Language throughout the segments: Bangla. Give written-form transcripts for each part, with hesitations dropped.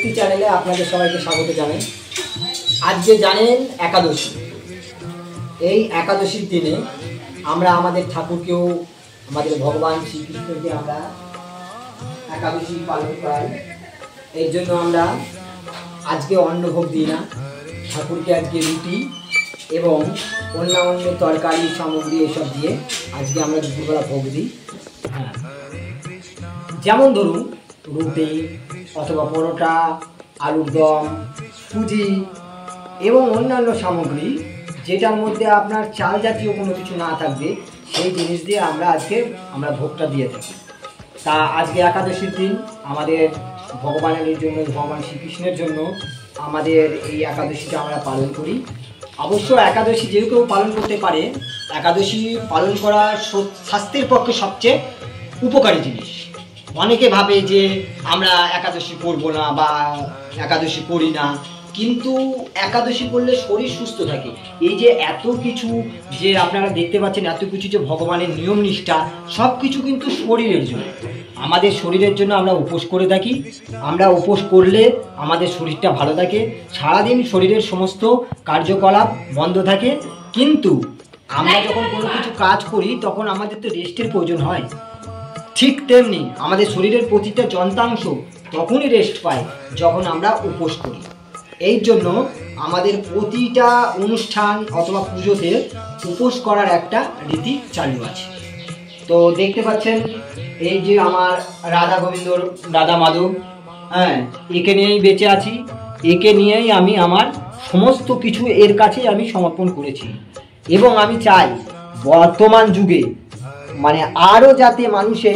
ভক্তি চ্যানেলে আপনাদের সবাইকে স্বাগত জানাই। আজকে জানেন একাদশী। এই একাদশীর দিনে আমরা আমাদের ঠাকুরকেও, আমাদের ভগবান শ্রীকৃষ্ণকে আমরা একাদশী পালন করাই। এর জন্য আমরা আজকে অন্নভোগ দিই না, ঠাকুরকে আজকে রুটি এবং অন্যান্য তরকারি সামগ্রী এসব দিয়ে আজকে আমরা দুপুরবেলা ভোগ দিই। হ্যাঁ, যেমন ধরুন রুটি অথবা পরোটা, আলুর দম, সুজি এবং অন্যান্য সামগ্রী যেটার মধ্যে আপনার চাল জাতীয় কোনো কিছু না থাকবে সেই জিনিস দিয়ে আমরা ভোগটা দিয়ে থাকি। তা আজকে একাদশীর দিন আমাদের ভগবানের জন্য, ভগবান শ্রীকৃষ্ণের জন্য আমাদের এই একাদশীটা আমরা পালন করি। অবশ্য একাদশী যে কেউ পালন করতে পারে। একাদশী পালন করা স্বাস্থ্যের পক্ষে সবচেয়ে উপকারী জিনিস। অনেকে ভাবে যে আমরা একাদশী করবো না বা একাদশী করি না, কিন্তু একাদশী করলে শরীর সুস্থ থাকে। এই যে এত কিছু যে আপনারা দেখতে পাচ্ছেন, এত কিছু যে ভগবানের নিয়ম নিষ্ঠা, সব কিছু কিন্তু শরীরের জন্য, আমাদের শরীরের জন্য আমরা উপোস করে থাকি। আমরা উপোস করলে আমাদের শরীরটা ভালো থাকে, সারাদিন শরীরের সমস্ত কার্যকলাপ বন্ধ থাকে। কিন্তু আমরা যখন কোনো কিছু কাজ করি তখন আমাদের তো রেস্টের প্রয়োজন হয়। ঠিক তেমনি আমাদের শরীরের প্রতিটা যন্ত্রাংশ তখনই রেস্ট পায় যখন আমরা উপোস করি। এই জন্য আমাদের প্রতিটা অনুষ্ঠান অথবা পুজোতে উপোস করার একটা রীতি চালু আছে। তো দেখতে পাচ্ছেন এই যে আমার রাধা গোবিন্দর, রাধা মাধব, হ্যাঁ, একে নিয়েই বেঁচে আছি। একে নিয়েই আমি আমার সমস্ত কিছু এর কাছেই আমি সমর্পণ করেছি। এবং আমি চাই বর্তমান যুগে মানে আরও যাতে মানুষে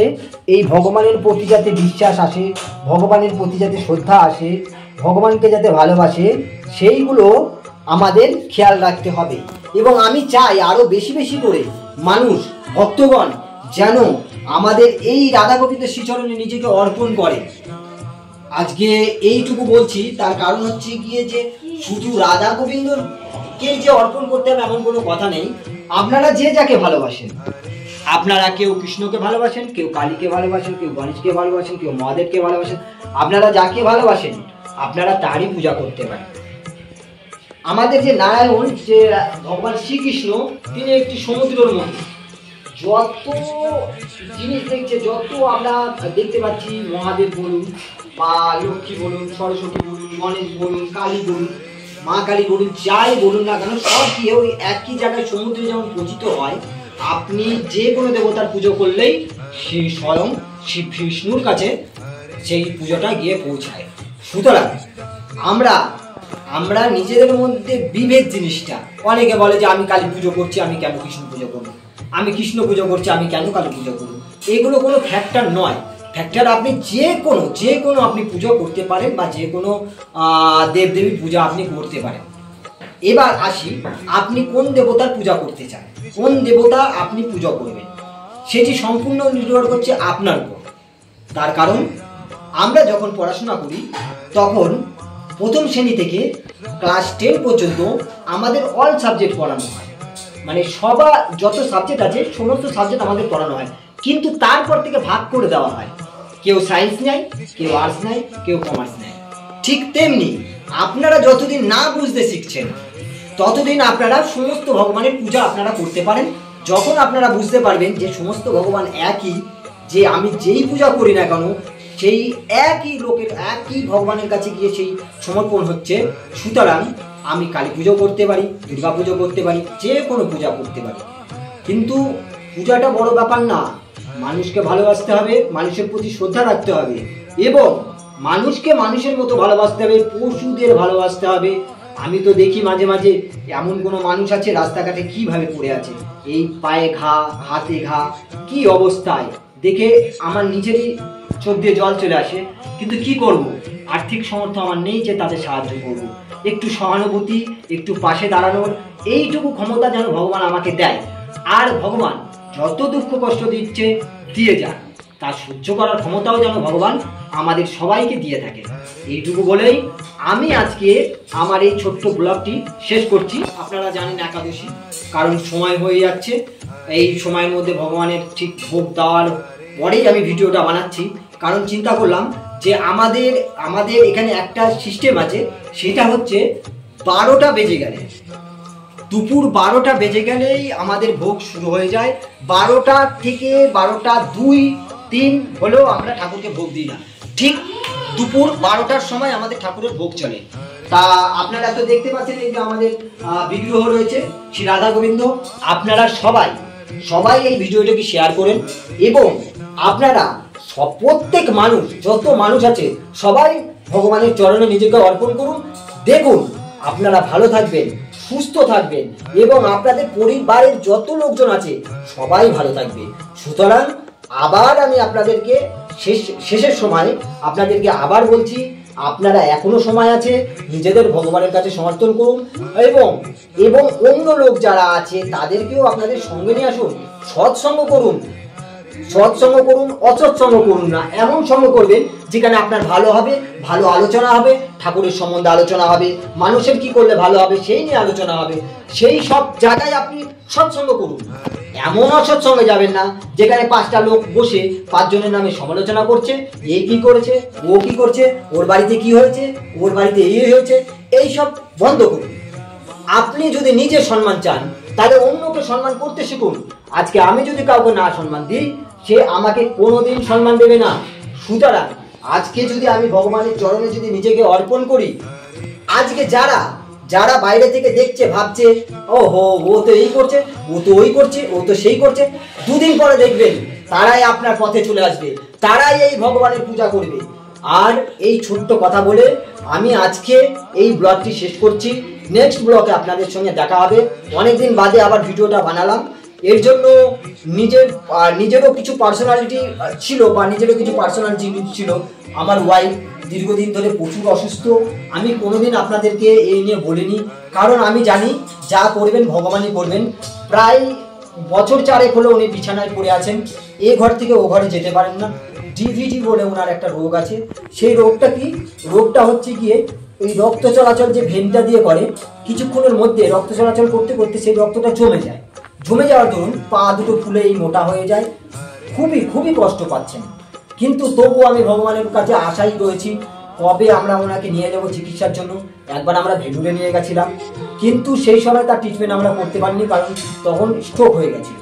এই ভগবানের প্রতি যাতে বিশ্বাস আসে, ভগবানের প্রতি যাতে শ্রদ্ধা আসে, ভগবানকে যাতে ভালোবাসে, সেইগুলো আমাদের খেয়াল রাখতে হবে। এবং আমি চাই আরও বেশি বেশি করে মানুষ, ভক্তগণ যেন আমাদের এই রাধা গোবিন্দের শ্রীচরণে নিজেকে অর্পণ করে। আজকে এইটুকু বলছি, তার কারণ হচ্ছে গিয়ে যে শুধু রাধা গোবিন্দকে যে অর্পণ করতে হবে এমন কোনো কথা নেই। আপনারা যে যাকে ভালোবাসেন, আপনারা কেউ কৃষ্ণকে ভালোবাসেন, কেউ কালীকে ভালোবাসেন, কেউ গণেশকে ভালোবাসেন, কেউ মহাদেবকে ভালোবাসেন, আপনারা যাকে ভালোবাসেন আপনারা তারই পূজা করতে পারেন। আমাদের যে নারায়ণ, যে ভগবান শ্রীকৃষ্ণ, তিনি একটি সমুদ্রের মতো। যত জিনিস দেখছে, যত আমরা দেখতে পাচ্ছি, মহাদেব বলুন বা লক্ষ্মী বলুন, সরস্বতী বলুন, গণেশ বলুন, কালী বলুন, মা কালী বলুন, যাই বলুন না কেন, সব গিয়ে ওই একই জায়গায় সমুদ্রে যেমন পূজিত হয়। আপনি যে কোনো দেবতার পুজো করলেই সেই স্বয়ং শ্রী বিষ্ণুর কাছে সেই পুজোটা গিয়ে পৌঁছায়। সুতরাং আমরা নিজেদের মধ্যে বিভেদ জিনিসটা, অনেকে বলে যে আমি কালী পুজো করছি, আমি কেন কৃষ্ণ পুজো করবো, আমি কৃষ্ণ পুজো করছি, আমি কেন কালী পুজো করবো। এগুলো কোনো ফ্যাক্টর নয়। ফ্যাক্টর আপনি যে কোনো আপনি পুজো করতে পারেন বা যে কোনো দেবদেবীর পূজা আপনি করতে পারেন। এবার আসি, আপনি কোন দেবতার পূজা করতে চান, কোন দেবতা আপনি পূজা করবেন, সেটি সম্পূর্ণ নির্ভর করছে আপনার উপর। তার কারণ আমরা যখন পড়াশোনা করি তখন প্রথম শ্রেণী থেকে ক্লাস 10 পর্যন্ত আমাদের অল সাবজেক্ট পড়ানো হয়। মানে যত সাবজেক্ট আছে সমস্ত সাবজেক্ট আমাদের পড়ানো হয়, কিন্তু তারপর থেকে ভাগ করে দেওয়া হয়। কেউ সায়েন্স নেয়, কেউ আর্টস নেয়, কেউ কমার্স নেয়। ঠিক তেমনি আপনারা যতদিন না বুঝতে শিখছেন ততদিন আপনারা সমস্ত ভগবানের পূজা আপনারা করতে পারেন। যখন আপনারা বুঝতে পারবেন যে সমস্ত ভগবান একই, যে আমি যেই পূজা করি না কেন সেই একই লোকের, একই ভগবানের কাছে গিয়ে সেই সমর্পণ হচ্ছে, সুতরাং আমি কালী পুজো করতে পারি, দুর্গা পুজো করতে পারি, যে কোনো পূজা করতে পারি। কিন্তু পূজাটা বড় ব্যাপার না। মানুষকে ভালোবাসতে হবে, মানুষের প্রতি শ্রদ্ধা রাখতে হবে এবং মানুষকে মানুষের মতো ভালোবাসতে হবে, পশুদের ভালোবাসতে হবে। আমি তো দেখি মাঝে মাঝে এমন কোনো মানুষ আছে রাস্তাঘাটে কিভাবে পড়ে আছে, এই পায়ে ঘা, হাতে ঘা, কি অবস্থায়, দেখে আমার নিজেরই চোখ দিয়ে জল চলে আসে। কিন্তু কি করব, আর্থিক সামর্থ্য আমার নেই যে তাদের সাহায্য করব। একটু সহানুভূতি, একটু পাশে দাঁড়ানোর এইটুকু ক্ষমতা যেন ভগবান আমাকে দেয়। আর ভগবান যত দুঃখ কষ্ট দিচ্ছে দিয়ে যান, তা সহ্য করার ক্ষমতাও যেন ভগবান আমাদের সবাইকে দিয়ে থাকে। এইটুকু বলেই আমি আজকে আমার এই ছোট্ট ব্লগটি শেষ করছি। আপনারা জানেন একাদশী, কারণ সময় হয়ে যাচ্ছে, এই সময়ের মধ্যে ভগবানের ঠিক ভোগ দেওয়ার পরেই আমি ভিডিওটা বানাচ্ছি। কারণ চিন্তা করলাম যে আমাদের আমাদের এখানে একটা সিস্টেম আছে, সেটা হচ্ছে 12টা বেজে গেলে, দুপুর 12টা বেজে গেলেই আমাদের ভোগ শুরু হয়ে যায়। 12টা থেকে 12টা 2-3 হলেও আমরা ঠাকুরকে ভোগ দিই না, ঠিক দুপুর 12টার সময় আমাদের ঠাকুরের ভোগ চলে। তা আপনারা তো দেখতে পাচ্ছেন এই যে আমাদের বিগ্রহ রয়েছে শ্রী রাধা গোবিন্দ। আপনারা সবাই এই ভিডিওটাকে শেয়ার করেন এবং আপনারা প্রত্যেক মানুষ, যত মানুষ আছে সবাই ভগবানের চরণে নিজেকে অর্পণ করুন। দেখুন আপনারা ভালো থাকবেন, সুস্থ থাকবেন এবং আপনাদের পরিবারের যত লোকজন আছে সবাই ভালো থাকবে। সুতরাং আবার আমি আপনাদেরকে শেষের সময় আপনাদেরকে আবার বলছি, আপনারা এখনো সময় আছে, নিজেদের ভগবানের কাছে সমর্থন করুন এবং অন্য লোক যারা আছে তাদেরকেও আপনাদের সঙ্গে নিয়ে আসুন। সৎসঙ্গ করুন, অসৎসঙ্গ করুন না। এমন সঙ্গ করবেন যেখানে আপনার ভালো হবে, ভালো আলোচনা হবে, ঠাকুরের সম্বন্ধে আলোচনা হবে, মানুষের কি করলে ভালো হবে সেই নিয়ে আলোচনা হবে। সেই সব জায়গায় আপনি সৎসঙ্গ করুন। এমন অসৎসঙ্গে যাবেন না যেখানে 5টা লোক বসে 5 জনের নামে সমালোচনা করছে, এ কি করেছে, ও কি করছে, ওর বাড়িতে কি হয়েছে, ওর বাড়িতে এই হয়েছে। এই সব বন্ধ করুন। আপনি যদি নিজে সম্মান চান তাহলে অন্যকে সম্মান করতে শিখুন। আজকে আমি যদি কাউকে না সম্মান দিই, সে আমাকে কোনোদিন সম্মান দেবে না। সুতরাং আজকে যদি আমি ভগবানের চরণে যদি নিজেকে অর্পণ করি, আজকে যারা বাইরে থেকে দেখছে ভাবছে ওহো ও তো এই করছে, ও তো ওই করছে, ও তো সেই করছে, 2 দিন পরে দেখবেন তারাই আপনার পথে চলে আসবে, তারাই এই ভগবানের পূজা করবে। আর এই ছোট্ট কথা বলে আমি আজকে এই ব্লগটি শেষ করছি। নেক্সট ব্লগে আপনাদের সঙ্গে দেখা হবে। অনেকদিন বাদে আবার ভিডিওটা বানালাম, এর জন্য নিজেরও কিছু পার্সোনালিটি ছিল বা নিজেরও কিছু পার্সোনাল জিনিস ছিল। আমার ওয়াইফ দীর্ঘদিন ধরে প্রচুর অসুস্থ। আমি কোনোদিন আপনাদেরকে এই নিয়ে বলিনি, কারণ আমি জানি যা করবেন ভগবানই করবেন। প্রায় বছর 4 হলো উনি বিছানায় পড়ে আছেন, এ ঘর থেকে ও ঘরে যেতে পারেন না। ডিভিডি বলে ওনার একটা রোগ আছে। সেই রোগটা কি? রোগটা হচ্ছে গিয়ে এই রক্ত চলাচল যে ভেনটা দিয়ে করে, কিছুক্ষণের মধ্যে রক্ত চলাচল করতে করতে সেই রক্তটা জমে যাওয়ার দরুন পা দুটো ফুলে এই মোটা হয়ে যায়। খুবই কষ্ট পাচ্ছেন। কিন্তু তবুও আমি ভগবানের কাছে আশাই রয়েছি, কবে আমরা ওনাকে নিয়ে যাব চিকিৎসার জন্য। একবার আমরা ভেলুরে নিয়ে গেছিলাম, কিন্তু সেই সময় তার ট্রিটমেন্ট আমরা করতে পারিনি, কারণ তখন স্ট্রোক হয়ে গেছিল।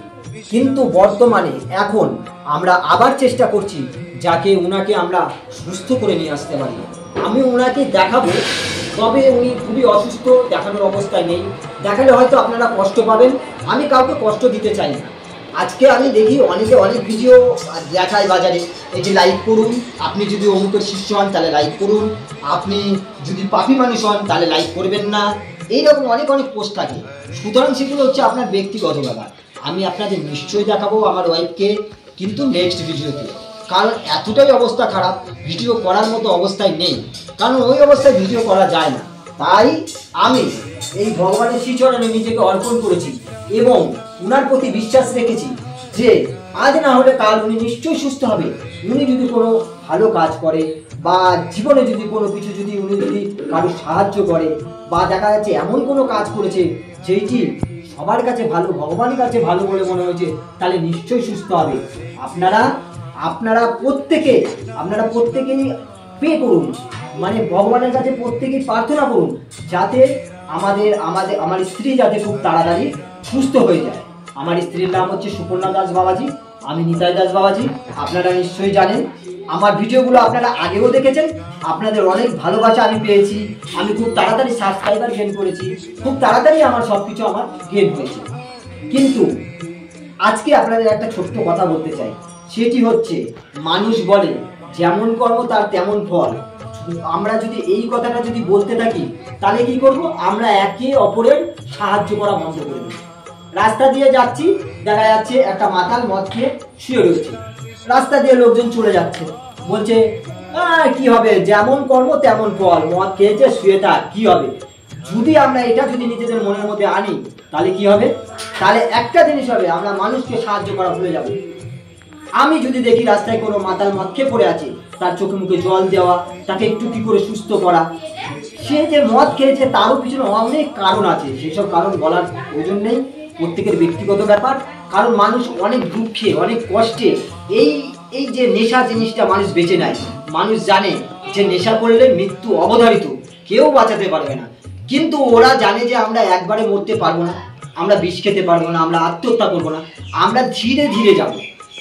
কিন্তু বর্তমানে এখন আমরা আবার চেষ্টা করছি যাকে উনাকে আমরা সুস্থ করে নিয়ে আসতে পারি। আমি উনাকে দেখাবো, তবে উনি খুবই অসুস্থ, দেখানোর অবস্থায় নেই। দেখালে হয়তো আপনারা কষ্ট পাবেন, আমি কাউকে কষ্ট দিতে চাই না। আজকে আমি দেখি অনেক ভিডিও দেখায় বাজারে, এই যে লাইক করুন, আপনি যদি অমুকের শিষ্য হন তাহলে লাইক করুন, আপনি যদি পাপী মানুষ হন তাহলে লাইক করবেন না, এইরকম অনেক পোস্ট থাকে। সুতরাং সেগুলো হচ্ছে আপনার ব্যক্তিগত ব্যাপার। আমি আপনাদের নিশ্চয়ই দেখাবো আমার ওয়াইফকে, কিন্তু নেক্সট ভিডিওতে। কারণ এতটাই অবস্থা খারাপ, ভিডিও করার মতো অবস্থায় নেই, কারণ ওই অবস্থায় ভিডিও করা যায় না। তাই আমি এই ভগবানের শ্রীচরণে নিজেকে অর্পণ করেছি এবং উনার প্রতি বিশ্বাস রেখেছি যে আজ না হলে কাল উনি নিশ্চয়ই সুস্থ হবে। উনি যদি কোনো ভালো কাজ করে বা জীবনে যদি কোনো কিছু উনি যদি কারো সাহায্য করে বা দেখা যাচ্ছে এমন কোনো কাজ করেছে যেইটি সবার কাছে ভালো, ভগবানের কাছে ভালো বলে মনে হয়েছে, তাহলে নিশ্চয়ই সুস্থ হবে। আপনারা প্রত্যেকেই প্রে করুন, মানে ভগবানের কাছে প্রত্যেকেই প্রার্থনা করুন যাতে আমার স্ত্রী যাতে খুব তাড়াতাড়ি সুস্থ হয়ে যায়। আমার স্ত্রীর নাম হচ্ছে সুপর্ণা দাস বাবাজি, আমি নিতাই দাস বাবাজি। আপনারা নিশ্চয়ই জানেন, আমার ভিডিওগুলো আপনারা আগেও দেখেছেন। আপনাদের অনেক ভালোবাসা আমি পেয়েছি, আমি খুব তাড়াতাড়ি সাবস্ক্রাইবার গেইন করেছি, খুব তাড়াতাড়ি আমার সবকিছু আমার গেইন হয়েছে। কিন্তু আজকে আপনাদের একটা ছোট্ট কথা বলতে চাই, সেটি হচ্ছে মানুষ বলে যেমন কর্ম তার তেমন ফল। আমরা যদি এই কথাটা যদি বলতে থাকি তাহলে কি করব? আমরা একে অপরের সাহায্য করা বন্ধ করে দেব। রাস্তা দিয়ে যাচ্ছি, দেখা যাচ্ছে একটা মাতাল মদ খেয়ে শুয়ে রয়েছে, রাস্তা দিয়ে লোকজন চলে যাচ্ছে, বলছে কি হবে, যেমন কর্ম তেমন ফল, মদ খেয়েছে শুয়ে থাক, কি হবে? যদি আমরা এটা যদি নিজেদের মনের মধ্যে আনি তাহলে কি হবে? তাহলে একটা জিনিস হবে, আমরা মানুষকে সাহায্য করা ভুলে যাব। আমি যদি দেখি রাস্তায় কোনো মাতাল মদ খেয়ে পড়ে আছে, তার চোখে মুখে জল দেওয়া, তাকে একটু কি করে সুস্থ করা। সে যে মদ খেয়েছে তারও পিছনে অনেক কারণ আছে, সেসব কারণ বলার প্রয়োজন নেই, প্রত্যেকের ব্যক্তিগত ব্যাপার। কারণ মানুষ অনেক দুঃখে অনেক কষ্টে এই এই যে নেশা জিনিসটা মানুষ বেঁচে নেয়, মানুষ জানে যে নেশা করলে মৃত্যু অবধারিত, কেউ বাঁচাতে পারবে না, কিন্তু ওরা জানে যে আমরা একবারে মরতে পারবো না, আমরা বিষ খেতে পারবো না, আমরা আত্মহত্যা করবো না, আমরা ধীরে ধীরে যাব।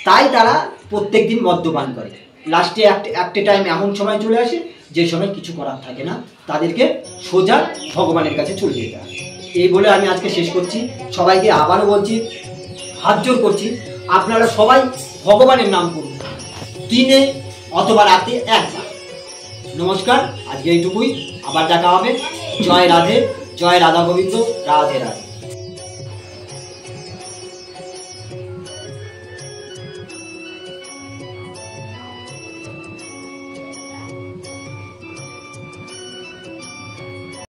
তাই তারা প্রত্যেক দিন মদ্যপান করে। লাস্টে একটা টাইম এমন সময় চলে আসে যে সময় কিছু করার থাকে না, তাদেরকে সোজা ভগবানের কাছে চলে যেতে হয়। এই বলে আমি আজকে শেষ করছি। সবাইকে আবারও বলছি, হাত জোর করছি, আপনারা সবাই ভগবানের নাম করুন, দিনে অথবা রাতে একবার। নমস্কার, আজকে এইটুকুই, আবার দেখা হবে। জয় রাধে, জয় রাধা গোবিন্দ, রাধে রাধে।